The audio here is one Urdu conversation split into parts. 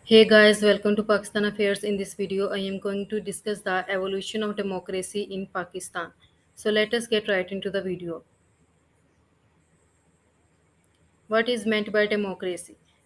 Hey guys, welcome to Pakistan Affairs. In this video, I am going to discuss the evolution of democracy in Pakistan. So let us get right into the video. What is meant by democracy?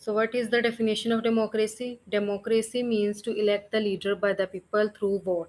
So, what is the definition of democracy? Democracy means to elect the leader by the people through vote.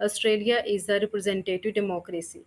Australia is a representative democracy.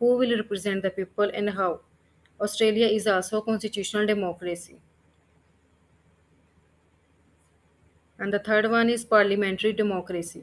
who will represent the people and how. Australia is also a constitutional democracy. And the third one is parliamentary democracy.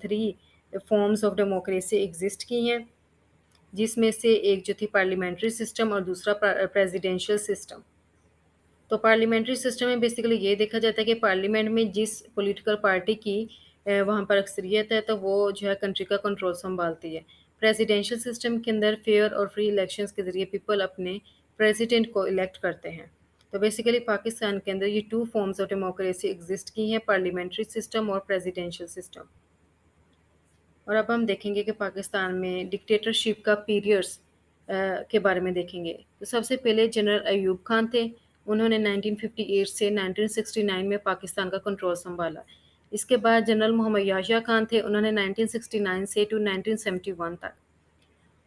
3 forms of democracy exist کی ہیں، جس میں سے ایک جو تھی پارلیمنٹری سسٹم اور دوسرا پریزیڈینشیل سسٹم۔ تو پارلیمنٹری سسٹم میں بیسیکلی یہ دیکھا جاتا ہے کہ پارلیمنٹ میں جس پولیٹیکل پارٹی کی وہاں پر اکثریت ہے تو وہ جو ہے کنٹری کا کنٹرول سنبھالتی ہے۔ پریزیڈینشیل سسٹم کے اندر فیئر اور فری الیکشنز کے ذریعے پیپل اپنے پریزیڈنٹ کو الیکٹ کرتے ہیں۔ تو بیسیکلی پاکستان کے اندر یہ two forms of democracy exist کی ہیں، پارلیمنٹری سسٹم اور پریزیڈینشیل سسٹم۔ اور اب ہم دیکھیں گے کہ پاکستان میں ڈکٹیٹرشپ کا پیریڈس کے بارے میں دیکھیں گے۔ تو سب سے پہلے جنرل ایوب خان تھے، انہوں نے 1958 سے 1969 میں پاکستان کا کنٹرول سنبھالا۔ اس کے بعد جنرل محمد یحییٰ خان تھے، انہوں نے 1969 سے 1971 تک۔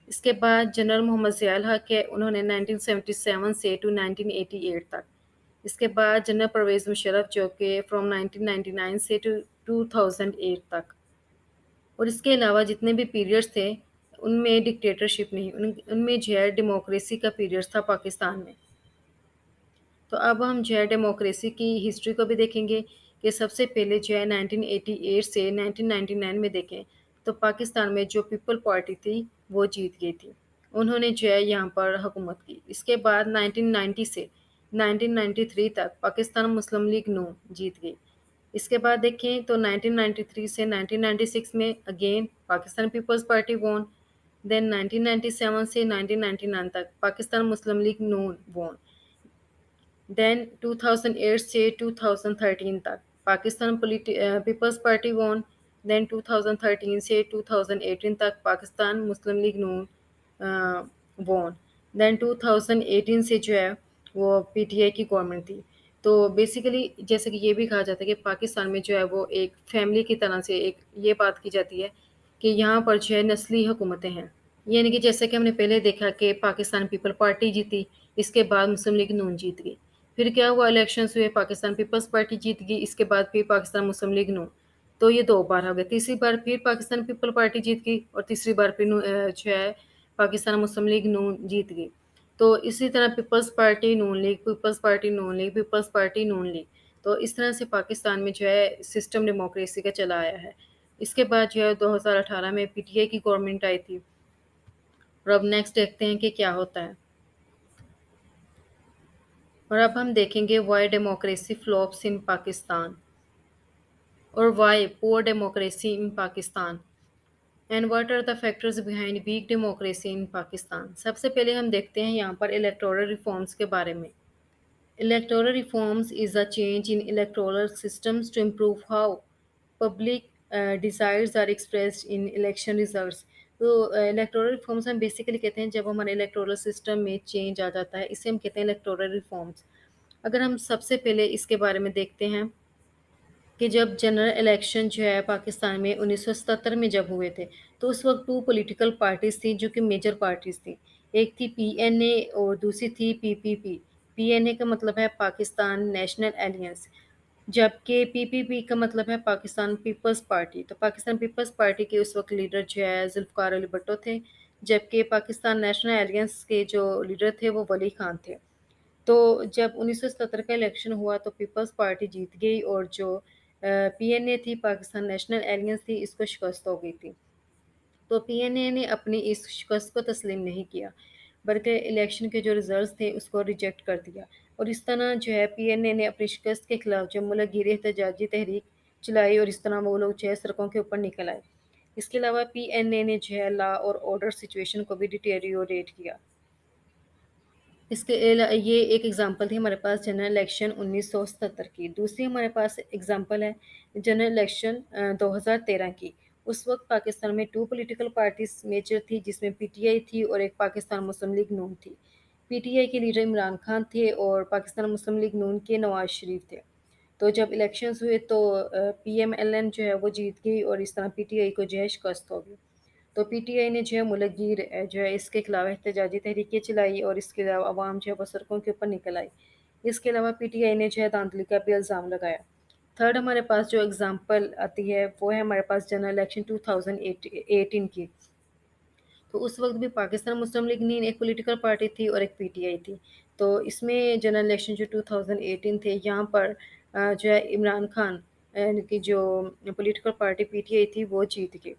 اس کے بعد جنرل محمد ضیاء الحق ہے، انہوں نے 1977 سے 1988 تک۔ اس کے بعد جنرل پرویز مشرف جو کہ فرام 1999 سے 2008 تک۔ اور اس کے علاوہ جتنے بھی پیریڈز تھے ان میں ڈکٹیٹرشپ نہیں، ان میں جو ہے ڈیموکریسی کا پیریڈ تھا پاکستان میں۔ تو اب ہم جو ہے ڈیموکریسی کی ہسٹری کو بھی دیکھیں گے کہ سب سے پہلے جو ہے 1988 سے 1999 میں دیکھیں تو پاکستان میں جو پیپل پارٹی تھی وہ جیت گئی تھی، انہوں نے جو ہے یہاں پر حکومت کی۔ اس کے بعد 1990 سے 1993 تک پاکستان مسلم لیگ نون جیت گئی۔ اس کے بعد دیکھیں تو 1993 سے 1996 میں اگین پاکستان پیپلز پارٹی وون، دین 1997 سے 1999 تک پاکستان مسلم لیگ نون وون، دین 2008 سے 2013 تک پاکستان پیپلز پارٹی وون، دین 2013 سے 2018 تک پاکستان مسلم لیگ نون وون، دین 2018 سے جو ہے وہ پی ٹی آئی کی گورنمنٹ تھی۔ تو بیسیکلی جیسے کہ یہ بھی کہا جاتا ہے کہ پاکستان میں جو ہے وہ ایک فیملی کی طرح سے ایک یہ بات کی جاتی ہے کہ یہاں پر جو ہے نسلی حکومتیں ہیں، یعنی کہ جیسے کہ ہم نے پہلے دیکھا کہ پاکستان پیپل پارٹی جیتی، اس کے بعد مسلم لیگ نون جیت گئی، پھر کیا ہوا الیکشنز ہوئے پاکستان پیپلز پارٹی جیت گئی، اس کے بعد پھر پاکستان مسلم لیگ نون، تو یہ دو بار ہو گئے، تیسری بار پھر پاکستان پیپل پارٹی جیت گئی اور تیسری بار پھر جو ہے پاکستان مسلم لیگ نون جیت گئی۔ تو اسی طرح پیپلز پارٹی نون لیگ، پیپلز پارٹی نون لیگ، پیپلز پارٹی نون لیگ، تو اس طرح سے پاکستان میں جو ہے سسٹم ڈیموکریسی کا چلا آیا ہے۔ اس کے بعد جو ہے 2018 میں پی ٹی آئی کی گورنمنٹ آئی تھی، اور اب نیکسٹ دیکھتے ہیں کہ کیا ہوتا ہے۔ اور اب ہم دیکھیں گے why democracy flops in Pakistan اور why poor democracy in Pakistan and what are the factors behind weak democracy in Pakistan. سب سے پہلے ہم دیکھتے ہیں یہاں پر الیکٹورل ریفارمز کے بارے میں۔ Electoral reforms is a change in electoral systems to improve how public desires are expressed in election results۔ تو electoral reforms ہم بیسیکلی کہتے ہیں جب ہمارے electoral system میں چینج آ جاتا ہے، اسے ہم کہتے ہیں electoral reforms۔ اگر ہم سب سے پہلے اس کے بارے میں دیکھتے ہیں کہ جب جنرل الیکشن جو ہے پاکستان میں 1977 میں جب ہوئے تھے تو اس وقت ٹو پولیٹیکل پارٹیز تھیں جو کہ میجر پارٹیز تھیں، ایک تھی پی این اے اور دوسری تھی پی پی پی۔ پی این اے کا مطلب ہے پاکستان نیشنل الائنس، جبکہ پی پی پی کا مطلب ہے پاکستان پیپلز پارٹی۔ تو پاکستان پیپلز پارٹی کے اس وقت لیڈر جو ہے ذوالفقار علی بھٹو تھے، جبکہ پاکستان نیشنل الائنس کے جو لیڈر تھے وہ ولی خان تھے۔ تو جب 1977 کا الیکشن ہوا تو پیپلز پارٹی جیت گئی اور جو پی این اے تھی پاکستان نیشنل الائنس تھی، اس کو شکست ہو گئی تھی۔ تو پی این اے نے اپنی اس شکست کو تسلیم نہیں کیا بلکہ الیکشن کے جو ریزلٹس تھے اس کو ریجیکٹ کر دیا، اور اس طرح جو ہے پی این اے نے اپنی شکست کے خلاف جو ملک گیر احتجاجی تحریک چلائی اور اس طرح وہ لوگ جو ہے سڑکوں کے اوپر نکل آئے۔ اس کے علاوہ پی این اے نے جو ہے لا اور آرڈر سچویشن کو بھی ڈیٹیریوریٹ کیا۔ اس کے یہ ایک ایگزامپل تھی ہمارے پاس جنرل الیکشن 1977 کی۔ دوسری ہمارے پاس ایگزامپل ہے جنرل الیکشن 2013 کی۔ اس وقت پاکستان میں ٹو پولیٹیکل پارٹیز میجر تھی، جس میں پی ٹی آئی تھی اور ایک پاکستان مسلم لیگ نون تھی۔ پی ٹی آئی کے لیڈر عمران خان تھے اور پاکستان مسلم لیگ نون کے نواز شریف تھے۔ تو جب الیکشنز ہوئے تو پی ایم ایل این جو ہے وہ جیت گئی اور اس طرح پی ٹی آئی کو جو ہے شکست ہو گئی۔ تو پی ٹی آئی نے جو ہے ملک گیر جو ہے اس کے خلاف احتجاجی تحریکیں چلائی اور اس کے علاوہ عوام جو ہے وہ سڑکوں کے اوپر نکل آئی۔ اس کے علاوہ پی ٹی آئی نے جو ہے دھاندلی کا بھی الزام لگایا۔ تھرڈ ہمارے پاس جو ایگزامپل آتی ہے وہ ہے ہمارے پاس جنرل الیکشن 2018 کی۔ تو اس وقت بھی پاکستان مسلم لیگ نون ایک پولیٹیکل پارٹی تھی اور ایک پی ٹی آئی تھی۔ تو اس میں جنرل الیکشن جو 2018 تھے یہاں پر جو ہے عمران خان کی جو political party P T I تھی وہ جیت گئی۔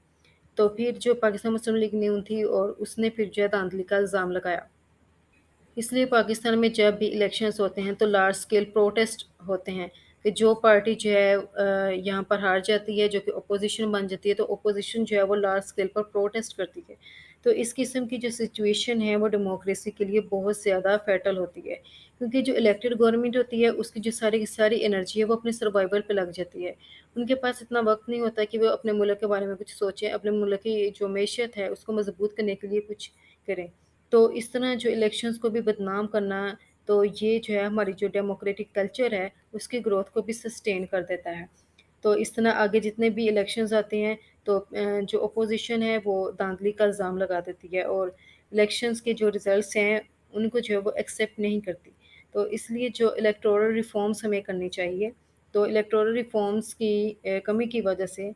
تو پھر جو پاکستان مسلم لیگ نون تھی اور اس نے پھر جو ہے دھاندلی کا الزام لگایا۔ اس لیے پاکستان میں جب بھی الیکشنز ہوتے ہیں تو لارج اسکیل پروٹیسٹ ہوتے ہیں کہ جو پارٹی جو ہے یہاں پر ہار جاتی ہے، جو کہ اپوزیشن بن جاتی ہے، تو اپوزیشن جو ہے وہ لارج اسکیل پر پروٹیسٹ کرتی ہے۔ تو اس قسم کی جو سچویشن ہے وہ ڈیموکریسی کے لیے بہت زیادہ فیٹل ہوتی ہے، کیونکہ جو الیکٹڈ گورنمنٹ ہوتی ہے اس کی جو ساری کی ساری انرجی ہے وہ اپنے سروائیول پہ لگ جاتی ہے۔ ان کے پاس اتنا وقت نہیں ہوتا کہ وہ اپنے ملک کے بارے میں کچھ سوچیں، اپنے ملک کی جو معیشت ہے اس کو مضبوط کرنے کے لیے کچھ کریں۔ تو اس طرح جو الیکشنز کو بھی بدنام کرنا، تو یہ جو ہے ہماری جو ڈیموکریٹک کلچر ہے اس کی گروتھ کو بھی سسٹین کر دیتا ہے۔ تو اس طرح آگے جتنے بھی الیکشنز آتے ہیں تو جو اپوزیشن ہے وہ دھاندلی کا الزام لگا دیتی ہے اور الیکشنز کے جو ریزلٹس ہیں ان کو جو ہے وہ ایکسیپٹ نہیں کرتی۔ تو اس لیے جو الیکٹورل ریفارمز ہمیں کرنی چاہیے، تو الیکٹورل ریفارمز کی کمی کی وجہ سے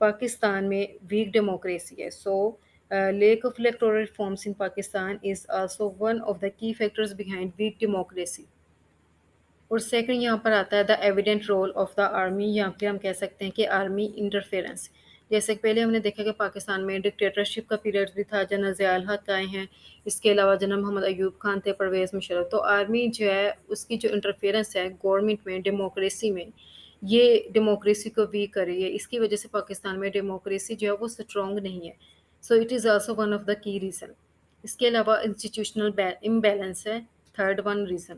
پاکستان میں ویک ڈیموکریسی ہے۔ سو lack of electoral reforms in Pakistan is also one of the key factors behind weak democracy۔ اور سیکنڈ یہاں پر آتا ہے the evident role of the army, یہاں پہ ہم کہہ سکتے ہیں کہ آرمی انٹرفیئرنس۔ جیسے کہ پہلے ہم نے دیکھا کہ پاکستان میں ڈکٹیٹرشپ کا پیریڈ بھی تھا، جنرل ضیاء الحق آئے ہیں، اس کے علاوہ جنرل محمد ایوب خان تھے، پرویز مشرف۔ تو آرمی جو ہے اس کی جو انٹرفیئرنس ہے گورنمنٹ میں، ڈیموکریسی میں، یہ ڈیموکریسی کو ویک کر رہی ہے۔ اس کی وجہ سے پاکستان میں ڈیموکریسی جو ہے وہ اسٹرانگ نہیں ہے۔ So it is also one of دا کی ریزن۔ اس کے علاوہ انسٹیٹیوشنل امبیلنس ہے تھرڈ ون ریزن۔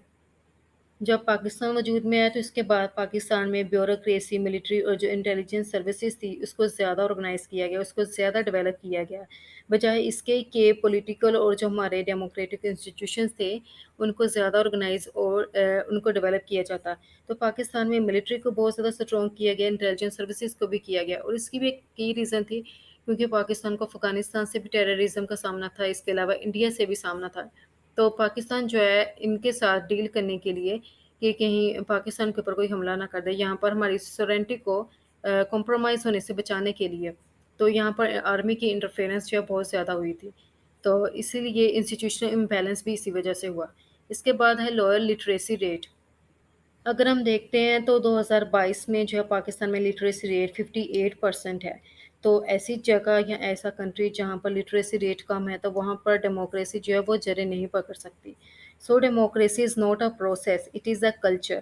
جب پاکستان وجود میں آیا تو اس کے بعد پاکستان میں بیوروکریسی، ملٹری اور جو انٹیلیجنس سروسز تھی اس کو زیادہ آرگنائز کیا گیا، اس کو زیادہ ڈیولپ کیا گیا، بجائے اس کے کہ پولیٹیکل اور جو ہمارے ڈیموکریٹک انسٹیٹیوشنز تھے ان کو زیادہ آرگنائز اور ان کو ڈیولپ کیا جاتا۔ تو پاکستان میں ملٹری کو بہت زیادہ اسٹرانگ کیا گیا، انٹیلیجنس سروسز کو بھی کیا گیا، اور اس کی بھی ایک کی ریزن تھی کیونکہ پاکستان کو افغانستان سے بھی ٹیررزم کا سامنا تھا، اس کے علاوہ انڈیا سے بھی سامنا تھا۔ تو پاکستان جو ہے ان کے ساتھ ڈیل کرنے کے لیے کہ کہیں پاکستان کے اوپر کوئی حملہ نہ کر دے، یہاں پر ہماری سورینٹی کو کمپرومائز ہونے سے بچانے کے لیے، تو یہاں پر آرمی کی انٹرفیئرنس جو ہے بہت زیادہ ہوئی تھی۔ تو اسی لیے انسٹیٹیوشنل امبیلنس بھی اسی وجہ سے ہوا۔ اس کے بعد ہے لوئر لٹریسی ریٹ۔ اگر ہم دیکھتے ہیں تو 2022 میں جو ہے پاکستان میں لٹریسی ریٹ 58% ہے۔ تو ایسی جگہ یا ایسا کنٹری جہاں پر لٹریسی ریٹ کم ہے تو وہاں پر ڈیموکریسی جو ہے وہ جڑیں نہیں پکڑ سکتی۔ So democracy is not a process, it is a culture.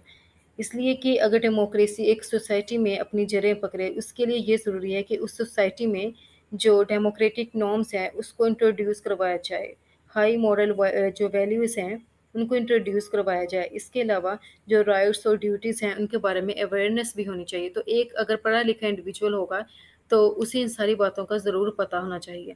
اس لیے کہ اگر ڈیموکریسی ایک سوسائٹی میں اپنی جڑیں پکڑے، اس کے لیے یہ ضروری ہے کہ اس سوسائٹی میں جو ڈیموکریٹک نارمز ہیں اس کو انٹروڈیوس کروایا جائے، ہائی مورل جو ویلیوز ہیں ان کو انٹروڈیوس کروایا جائے۔ اس کے علاوہ جو رائٹس اور ڈیوٹیز ہیں ان کے بارے میں اویئرنیس بھی ہونی چاہیے۔ تو ایک اگر پڑھا لکھا انڈیویجول ہوگا تو اسے ان ساری باتوں کا ضرور پتہ ہونا چاہیے۔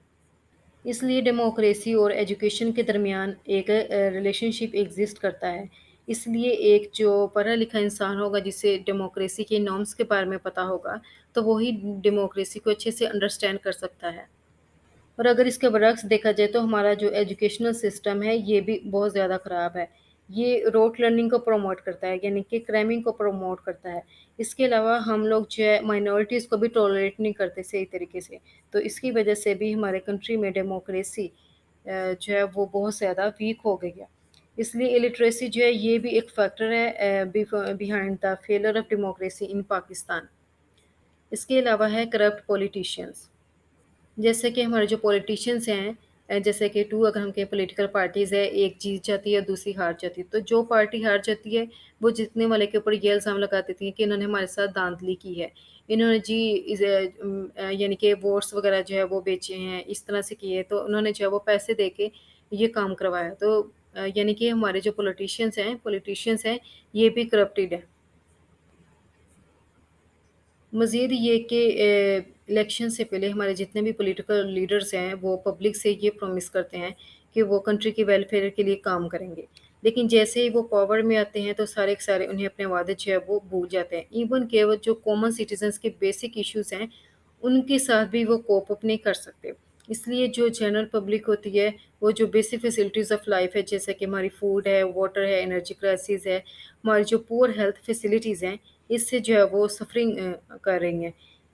اس لیے ڈیموکریسی اور ایجوکیشن کے درمیان ایک ریلیشن شپ ایگزسٹ کرتا ہے۔ اس لیے ایک جو پڑھا لکھا انسان ہوگا جسے ڈیموکریسی کے نارمز کے بارے میں پتہ ہوگا تو وہی ڈیموکریسی کو اچھے سے انڈرسٹینڈ کر سکتا ہے۔ اور اگر اس کے برعکس دیکھا جائے تو ہمارا جو ایجوکیشنل سسٹم ہے یہ بھی بہت زیادہ خراب ہے۔ یہ روٹ لرننگ کو پروموٹ کرتا ہے، یعنی کہ کرائمنگ کو پروموٹ کرتا ہے۔ اس کے علاوہ ہم لوگ جو ہے مائنورٹیز کو بھی ٹالریٹ نہیں کرتے صحیح طریقے سے، تو اس کی وجہ سے بھی ہمارے کنٹری میں ڈیموکریسی جو ہے وہ بہت زیادہ ویک ہو گئی ہے۔ اس لیے الٹریسی جو ہے یہ بھی ایک فیکٹر ہے behind the failure of democracy in Pakistan. اس کے علاوہ ہے کرپٹ پولیٹیشینز۔ جیسے کہ ہمارے جو پولیٹیشینس ہیں جیسے کہ اگر ہم کہیں پولیٹیکل پارٹیز ہے، ایک جیت جاتی ہے دوسری ہار جاتی ہے، تو جو پارٹی ہار جاتی ہے وہ جیتنے والے کے اوپر یہ الزام لگا دیتی ہیں کہ انہوں نے ہمارے ساتھ دھاندلی کی ہے، انہوں نے جی یعنی کہ ووٹس وغیرہ جو ہے وہ بیچے ہیں، اس طرح سے کیے، تو انہوں نے جو ہے وہ پیسے دے کے یہ کام کروایا۔ تو یعنی کہ ہمارے جو پولیٹیشینس ہیں یہ بھی کرپٹیڈ ہیں۔ مزید یہ کہ الیکشن سے پہلے ہمارے جتنے بھی پولیٹیکل لیڈرز ہیں وہ پبلک سے یہ پرومس کرتے ہیں کہ وہ کنٹری کی ویلفیئر کے لیے کام کریں گے، لیکن جیسے ہی وہ پاور میں آتے ہیں تو سارے کے سارے انہیں اپنے وعدے جو ہے وہ بھول جاتے ہیں۔ ایون کہ وہ جو کامن سٹیزنس کے بیسک ایشوز ہیں ان کے ساتھ بھی وہ کوپ اپ نہیں کر سکتے۔ اس لیے جو جنرل پبلک ہوتی ہے وہ جو بیسک فیسلٹیز آف لائف ہے، جیسے کہ ہماری فوڈ ہے، واٹر ہے، انرجی کرائسز ہے، ہماری جو پور ہیلتھ فیسلٹیز ہیں، اس سے جو ہے وہ سفرنگ کر رہی ہیں۔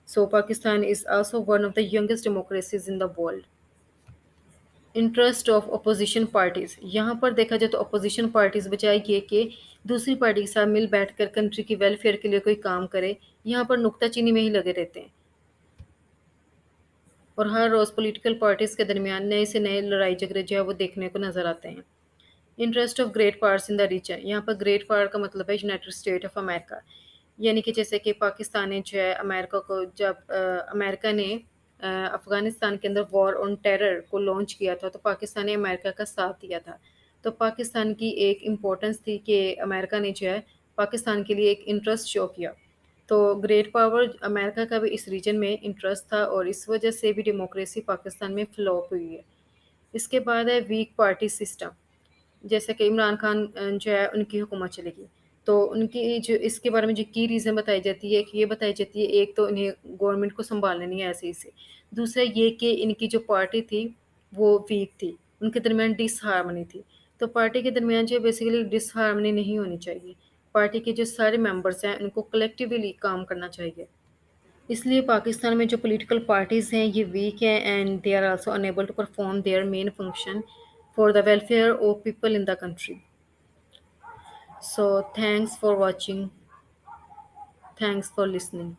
So Pakistan is also one of the youngest democracies in the world. Interest of opposition parties, یہاں پر دیکھا جائے تو اپوزیشن پارٹیز بجائے یہ کہ دوسری پارٹی کے ساتھ مل بیٹھ کر کنٹری کی ویلفیئر کے لیے کوئی کام کرے، یہاں پر نکتہ چینی میں ہی لگے رہتے ہیں۔ اور ہر روز پولیٹیکل پارٹیز کے درمیان نئے سے نئے لڑائی جھگڑے جو ہے وہ دیکھنے کو نظر آتے ہیں۔ Interest of great powers in the region, یہاں پر گریٹ پاور کا مطلب ہے یونائٹڈ اسٹیٹ آف امریکہ، یعنی کہ جیسے کہ پاکستان نے جو ہے امریکہ کو جب امریکہ نے افغانستان کے اندر وار آن ٹیرر کو لانچ کیا تھا تو پاکستان نے امریکہ کا ساتھ دیا تھا۔ تو پاکستان کی ایک امپورٹنس تھی کہ امریکہ نے جو ہے پاکستان کے لیے ایک انٹرسٹ شو کیا۔ تو گریٹ پاور امریکہ کا بھی اس ریجن میں انٹرسٹ تھا اور اس وجہ سے بھی ڈیموکریسی پاکستان میں فلوپ ہوئی ہے۔ اس کے بعد ہے ویک پارٹی سسٹم، جیسے کہ عمران خان جو ہے ان کی حکومت چلے گی تو ان کی جو اس کے بارے میں جو کی ریزن بتائی جاتی ہے کہ یہ بتائی جاتی ہے، ایک تو انہیں گورنمنٹ کو سنبھالنا نہیں ہے ایسے ہی سے، دوسرا یہ کہ ان کی جو پارٹی تھی وہ ویک تھی، ان کے درمیان ڈس ہارمنی تھی۔ تو پارٹی کے درمیان جو بیسیکلی ڈس ہارمنی نہیں ہونی چاہیے، پارٹی کے جو سارے ممبرس ہیں ان کو کلیکٹیولی کام کرنا چاہیے۔ اس لیے پاکستان میں جو پولیٹیکل پارٹیز ہیں یہ ویک ہیں and they are also unable to perform their main function for the welfare of people in the country. So thanks for watching, thanks for listening.